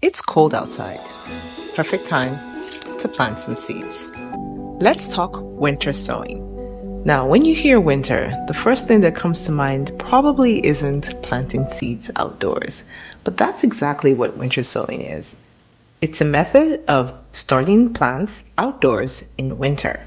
It's cold outside. Perfect time to plant some seeds. Let's talk winter sowing. Now, when you hear winter, the first thing that comes to mind probably isn't planting seeds outdoors, but that's exactly what winter sowing is. It's a method of starting plants outdoors in winter,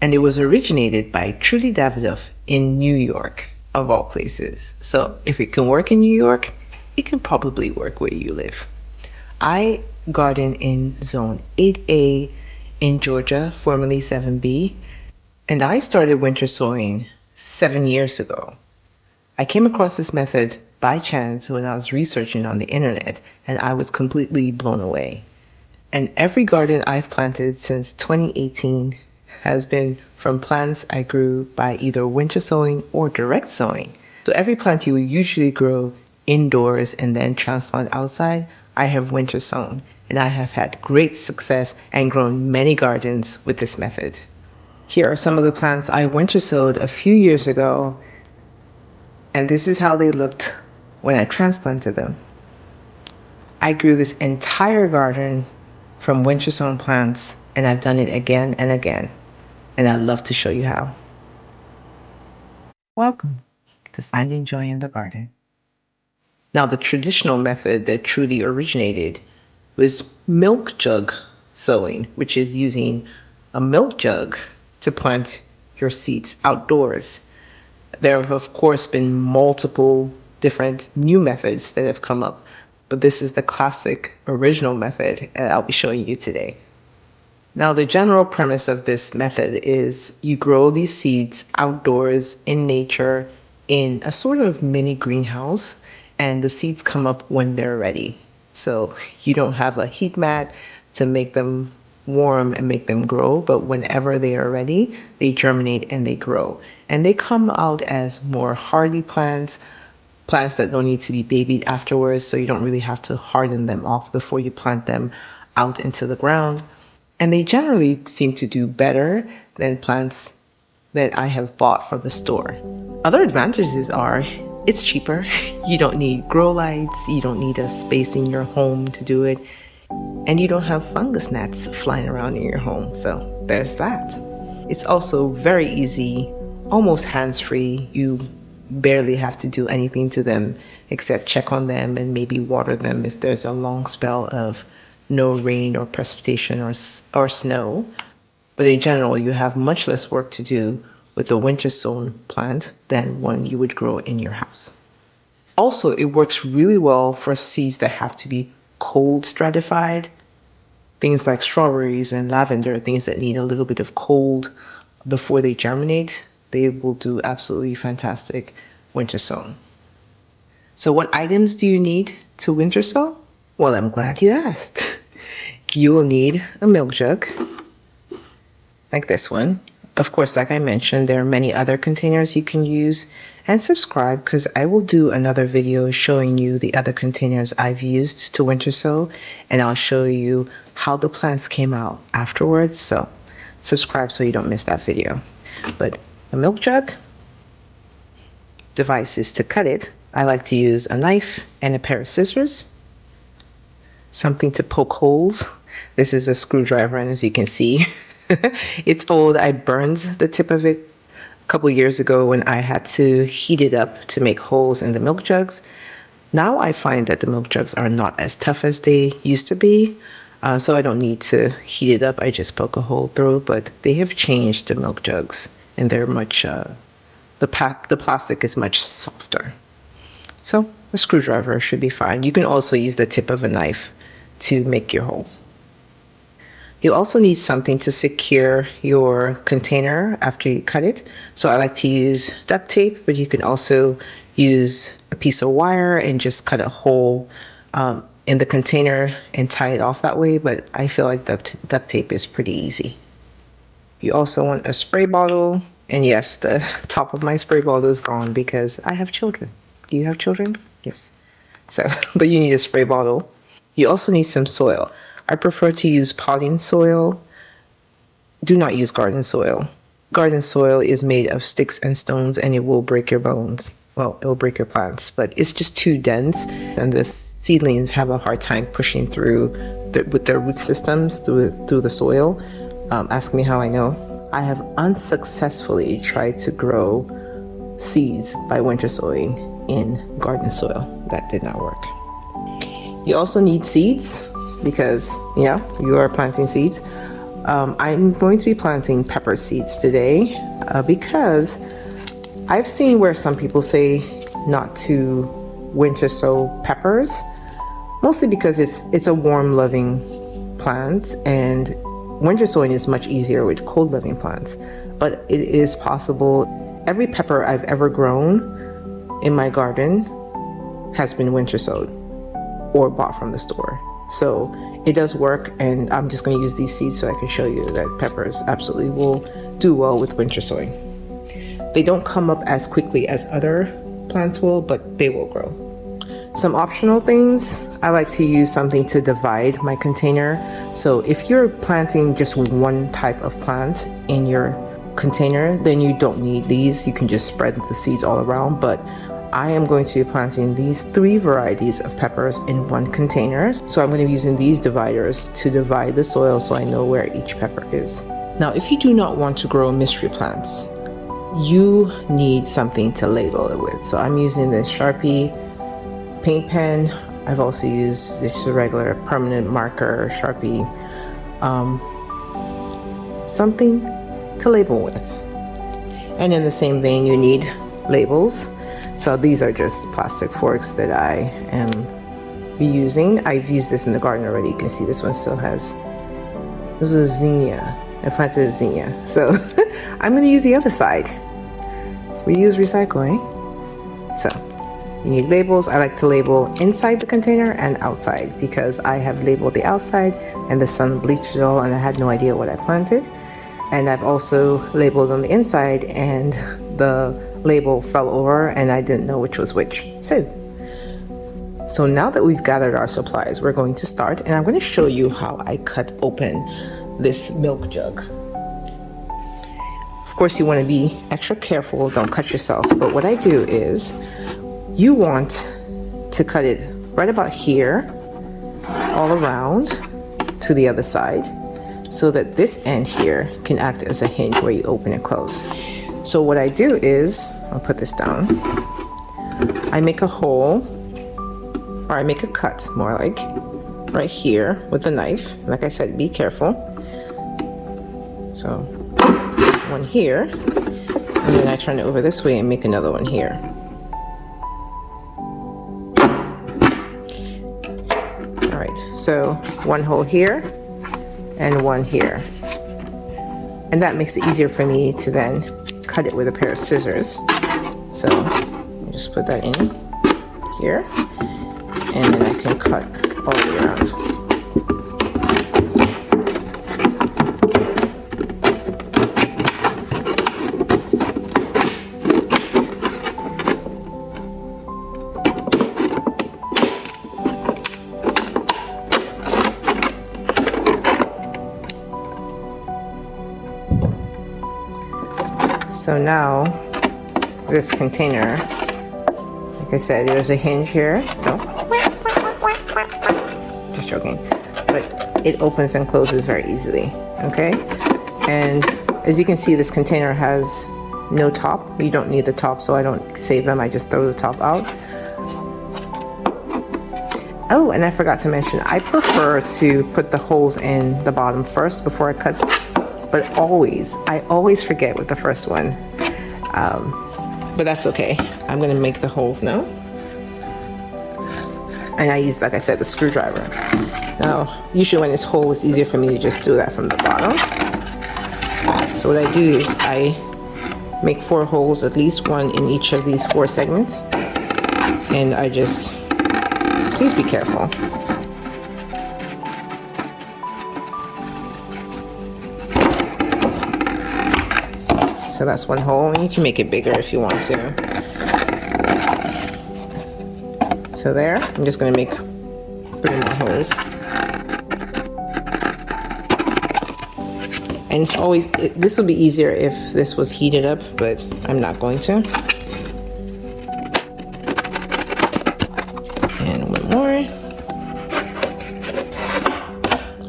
and it was originated by Trudy Davidoff in New York, of all places. So if it can work in New York, it can probably work where you live. I garden in Zone 8A in Georgia, formerly 7B, and I started winter sowing 7 years ago. I came across this method by chance when I was researching on the internet, and I was completely blown away. And every garden I've planted since 2018 has been from plants I grew by either winter sowing or direct sowing. So every plant you would usually grow indoors and then transplant outside, I have winter sown. And I have had great success and grown many gardens with this method. Here are some of the plants I winter sowed a few years ago, and this is how they looked when I transplanted them. I grew this entire garden from winter sown plants, and I've done it again and again, and I'd love to show you how. Welcome to Finding Joy in the Garden. Now, the traditional method that Trudy originated was milk jug sowing, which is using a milk jug to plant your seeds outdoors. There have, of course, been multiple different new methods that have come up, but this is the classic original method, and I'll be showing you today. Now, the general premise of this method is you grow these seeds outdoors in nature in a sort of mini greenhouse, and the seeds come up when they're ready. So you don't have a heat mat to make them warm and make them grow, but whenever they are ready, they germinate and they grow. And they come out as more hardy plants, plants that don't need to be babied afterwards, so you don't really have to harden them off before you plant them out into the ground. And they generally seem to do better than plants that I have bought from the store. Other advantages are it's cheaper. You don't need grow lights, you don't need a space in your home to do it, and you don't have fungus gnats flying around in your home. So there's that. It's also very easy, almost hands-free. You barely have to do anything to them except check on them and maybe water them if there's a long spell of no rain or precipitation or snow. But in general, you have much less work to do with a winter sown plant than one you would grow in your house. Also, it works really well for seeds that have to be cold stratified. Things like strawberries and lavender, things that need a little bit of cold before they germinate, they will do absolutely fantastic winter sown. So what items do you need to winter sow? Well, I'm glad you asked. You will need a milk jug, like this one. Of course, like I mentioned, there are many other containers you can use, and subscribe because I will do another video showing you the other containers I've used to winter sow, and I'll show you how the plants came out afterwards. So subscribe so you don't miss that video. But a milk jug, devices to cut it. I like to use a knife and a pair of scissors, something to poke holes. This is a screwdriver, and as you can see, it's old. I burned the tip of it a couple years ago when I had to heat it up to make holes in the milk jugs. Now I find that the milk jugs are not as tough as they used to be, so I don't need to heat it up. I just poke a hole through, but they have changed the milk jugs, and they're much, the plastic is much softer. So a screwdriver should be fine. You can also use the tip of a knife to make your holes. You also need something to secure your container after you cut it. So I like to use duct tape, but you can also use a piece of wire and just cut a hole in the container and tie it off that way. But I feel like duct tape is pretty easy. You also want a spray bottle. And yes, the top of my spray bottle is gone because I have children. Do you have children? Yes. So, but you need a spray bottle. You also need some soil. I prefer to use potting soil. Do not use garden soil. Garden soil is made of sticks and stones and it will break your bones. well, it'll break your plants, but it's just too dense, and the seedlings have a hard time pushing through with their root systems through the soil. Ask me how I know. I have unsuccessfully tried to grow seeds by winter sowing in garden soil. That did not work. You also need seeds because, you are planting seeds. I'm going to be planting pepper seeds today because I've seen where some people say not to winter sow peppers, mostly because it's a warm loving plant, and winter sowing is much easier with cold loving plants. But it is possible. Every pepper I've ever grown in my garden has been winter sowed or bought from the store. So it does work, and I'm just going to use these seeds so I can show you that peppers absolutely will do well with winter sowing. They don't come up as quickly as other plants will, but they will grow. Some optional things, I like to use something to divide my container. So if you're planting just one type of plant in your container, then you don't need these. You can just spread the seeds all around, but I am going to be planting these 3 varieties of peppers in one container. So I'm going to be using these dividers to divide the soil so I know where each pepper is. Now, if you do not want to grow mystery plants, you need something to label it with. So I'm using this Sharpie paint pen. I've also used just a regular permanent marker, Sharpie, something to label with. And in the same vein, you need labels. So these are just plastic forks that I am reusing. I've used this in the garden already. You can see this one still has, this is a zinnia. I planted a zinnia. So I'm going to use the other side. Reuse, recycle, eh? So you need labels. I like to label inside the container and outside because I have labeled the outside and the sun bleached it all and I had no idea what I planted. And I've also labeled on the inside and the label fell over and I didn't know which was which. So now that we've gathered our supplies, we're going to start, and I'm going to show you how I cut open this milk jug. Of course, you want to be extra careful, don't cut yourself, but what I do is you want to cut it right about here, all around to the other side, so that this end here can act as a hinge where you open and close. So what I do is, I'll put this down, I make a hole, or I make a cut more like, right here with the knife. Like I said, be careful. So one here, and then I turn it over this way and make another one here. All right, so one hole here and one here. And that makes it easier for me to then cut it with a pair of scissors. So just put that in here, and then I can cut all the way around. So now this container, like I said, there's a hinge here, so just joking, but it opens and closes very easily. Okay, and as you can see, this container has no top. You don't need the top, so I don't save them, I just throw the top out. Oh, and I forgot to mention, I prefer to put the holes in the bottom first before I cut, but I always forget with the first one. But that's okay. I'm gonna make the holes now. And I use, like I said, the screwdriver. Now, usually when it's whole, it's easier for me to just do that from the bottom. So what I do is I make 4 holes, at least one in each of these 4 segments. And I just, please be careful. So that's one hole, and you can make it bigger if you want to. So there, I'm just going to make 3 more holes. And it's always, this would be easier if this was heated up, but I'm not going to.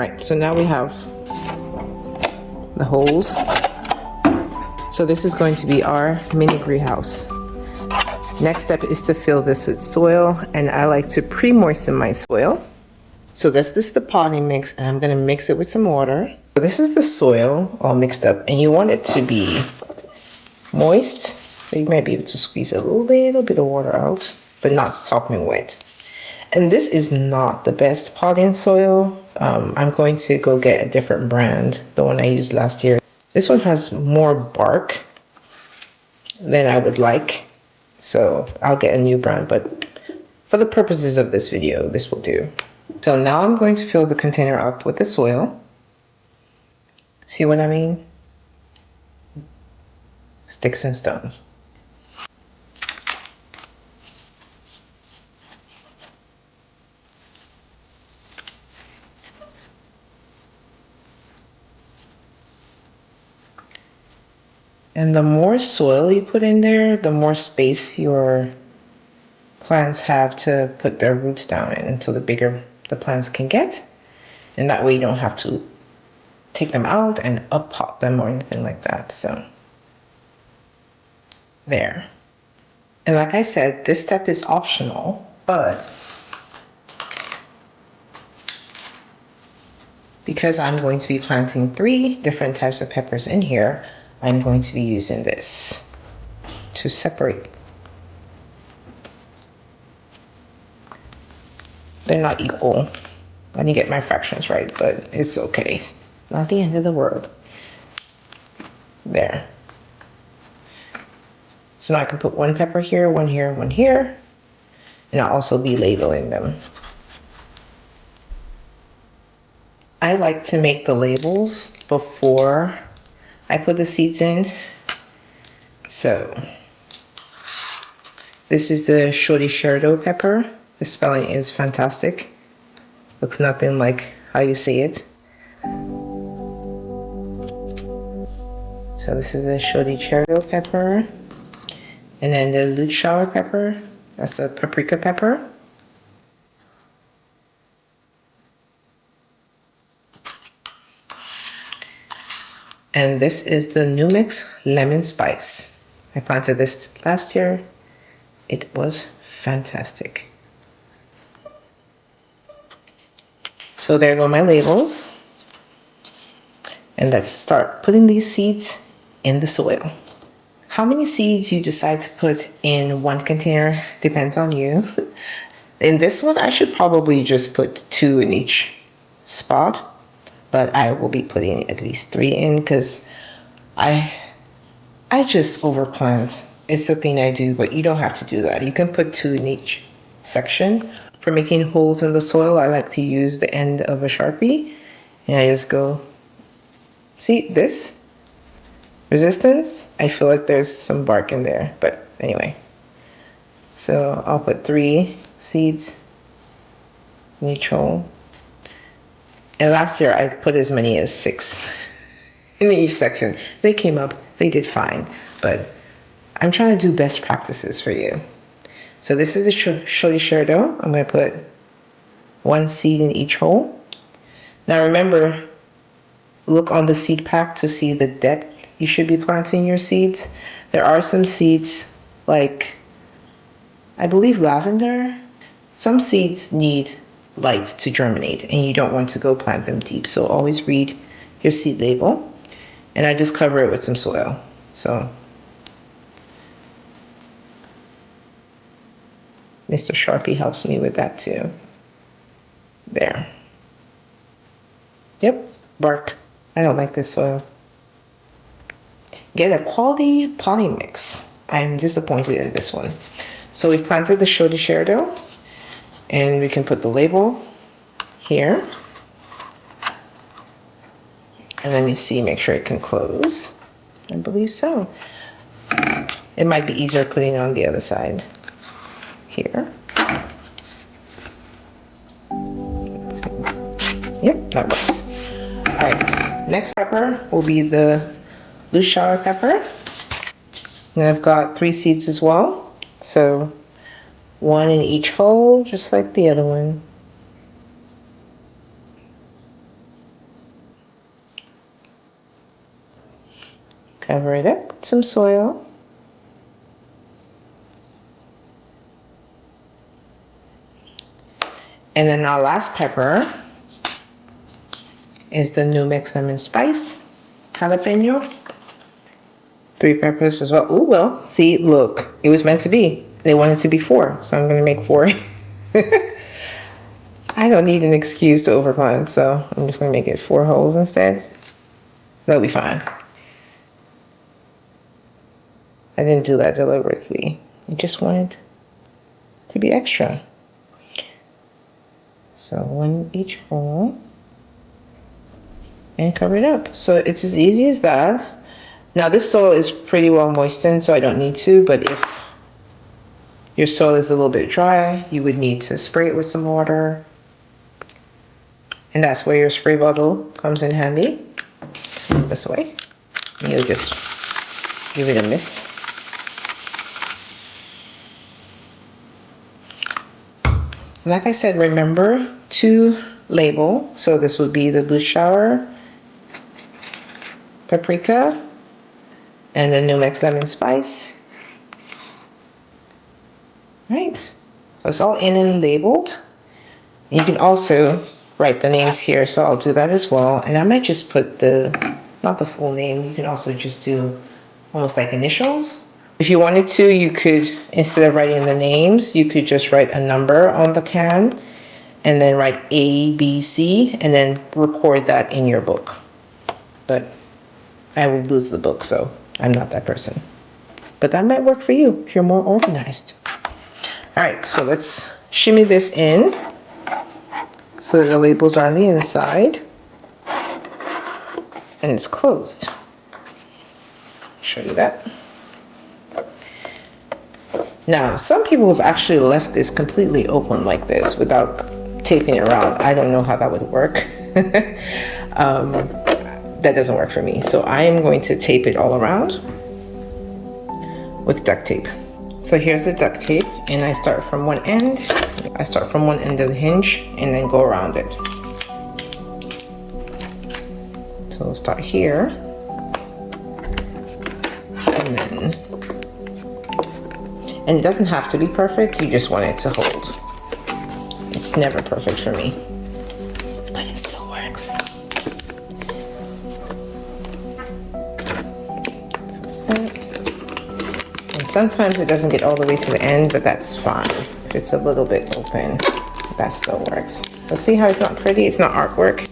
right, so now we have the holes. So this is going to be our mini greenhouse. Next step is to fill this with soil, and I like to pre-moisten my soil. So this is the potting mix, and I'm gonna mix it with some water. So this is the soil all mixed up, and you want it to be moist. So you might be able to squeeze a little bit of water out, but not sopping wet. And this is not the best potting soil. I'm going to go get a different brand, the one I used last year. This one has more bark than I would like, so I'll get a new brand, but for the purposes of this video, this will do. So now I'm going to fill the container up with the soil. See what I mean? Sticks and stones. And the more soil you put in there, the more space your plants have to put their roots down in, so the bigger the plants can get. And that way you don't have to take them out and up pot them or anything like that. So there. And like I said, this step is optional, but because I'm going to be planting 3 different types of peppers in here, I'm going to be using this to separate. They're not equal. I didn't get my fractions right, but it's okay. Not the end of the world. There. So now I can put 1 pepper here, 1 here, 1 here, and I'll also be labeling them. I like to make the labels before I put the seeds in. So this is the shorty sherdo pepper. The spelling is fantastic. Looks nothing like how you say it. So this is the shorty sherdo pepper. And then the luteschauer pepper. That's the paprika pepper. And this is the New Mix lemon spice. I planted this last year. It was fantastic. So there go my labels. And let's start putting these seeds in the soil. How many seeds you decide to put in 1 container depends on you. In this one, I should probably just put 2 in each spot, but I will be putting at least 3 in because I just overplant. It's a thing I do, but you don't have to do that. You can put 2 in each section. For making holes in the soil, I like to use the end of a Sharpie, and I just go, see this? Resistance? I feel like there's some bark in there, but anyway. So I'll put 3 seeds in each hole. And last year I put as many as 6 in each section. They came up, they did fine, but I'm trying to do best practices for you. So this is a shorty sherdo. I'm going to put 1 seed in each hole. Now remember, look on the seed pack to see the depth you should be planting your seeds. There are some seeds like, I believe lavender. Some seeds need light to germinate and you don't want to go plant them deep. So always read your seed label. And I just cover it with some soil. So Mr. Sharpie helps me with that too. There. Yep, bark. I don't like this soil. Get a quality potting mix. I'm disappointed in this one. So we planted the shorty sherdo, and we can put the label here. And let me see, make sure it can close. I believe so. It might be easier putting it on the other side. Here. Yep, that works. Alright, next pepper will be the luteschauer pepper. And I've got 3 seeds as well. So 1 in each hole, just like the other one. Cover it up with some soil. And then our last pepper is the New Mex Lemon Spice jalapeno. 3 peppers as well. Oh, well, see, look, it was meant to be. They wanted to be 4, so I'm going to make 4. I don't need an excuse to overplan, so I'm just going to make it 4 holes instead. That'll be fine. I didn't do that deliberately. I just wanted to be extra. So 1 each hole. And cover it up. So it's as easy as that. Now this soil is pretty well moistened, so I don't need to, but if your soil is a little bit dry, you would need to spray it with some water. And that's where your spray bottle comes in handy. Let's move this away. And you'll just give it a mist. Like I said, remember to label. So this would be the blue shower, paprika, and the New Mex Lemon Spice. Right, so it's all in and labeled. You can also write the names here, so I'll do that as well. And I might just put not the full name, you can also just do almost like initials. If you wanted to, you could, instead of writing the names, you could just write a number on the can and then write A, B, C, and then record that in your book. But I will lose the book, so I'm not that person. But that might work for you if you're more organized. All right, so let's shimmy this in so that the labels are on the inside and it's closed. Show you that. Now, some people have actually left this completely open like this without taping it around. I don't know how that would work. That doesn't work for me. So I am going to tape it all around with duct tape. So here's the duct tape, and I start from one end. I start from one end of the hinge and then go around it. So we'll start here. And it doesn't have to be perfect, you just want it to hold. It's never perfect for me, but it still works. And sometimes it doesn't get all the way to the end, but that's fine. If it's a little bit open, that still works. So see how it's not pretty? It's not artwork.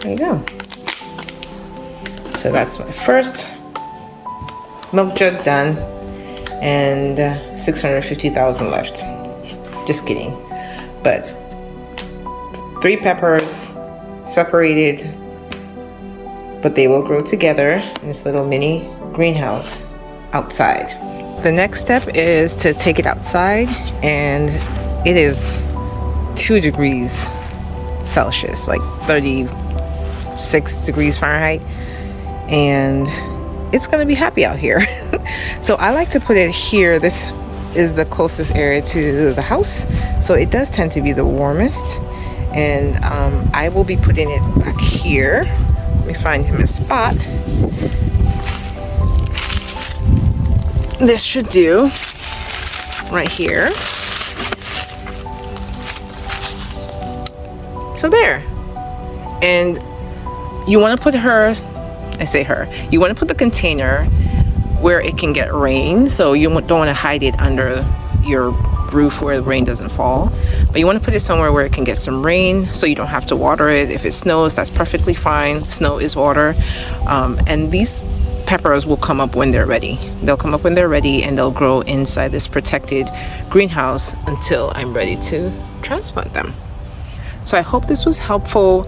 There you go. So that's my first milk jug done, and 650,000 left. Just kidding. But 3 peppers separated, but they will grow together in this little mini greenhouse outside. The next step is to take it outside, and it is 2 degrees Celsius, like 36 degrees Fahrenheit, and it's gonna be happy out here. So I like to put it here. This is the closest area to the house, so it does tend to be the warmest. And I will be putting it back here. Let me find him a spot. This should do right here. So there. And you want to put her, I say her, you want to put the container where it can get rain. So you don't want to hide it under your roof where the rain doesn't fall, but you want to put it somewhere where it can get some rain so you don't have to water it. If it snows, that's perfectly fine. Snow is water. And these peppers will come up when they're ready. They'll come up when they're ready, and they'll grow inside this protected greenhouse until I'm ready to transplant them. So I hope this was helpful.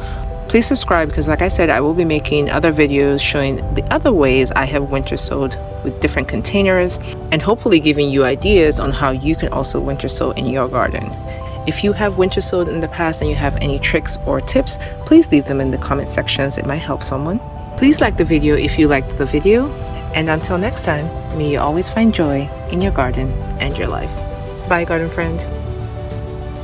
Please subscribe, because like I said, I will be making other videos showing the other ways I have winter sowed with different containers, and hopefully giving you ideas on how you can also winter sow in your garden. If you have winter sowed in the past and you have any tricks or tips, please leave them in the comment sections. It might help someone. Please like the video if you liked the video, and until next time, may you always find joy in your garden and your life. Bye, garden friend.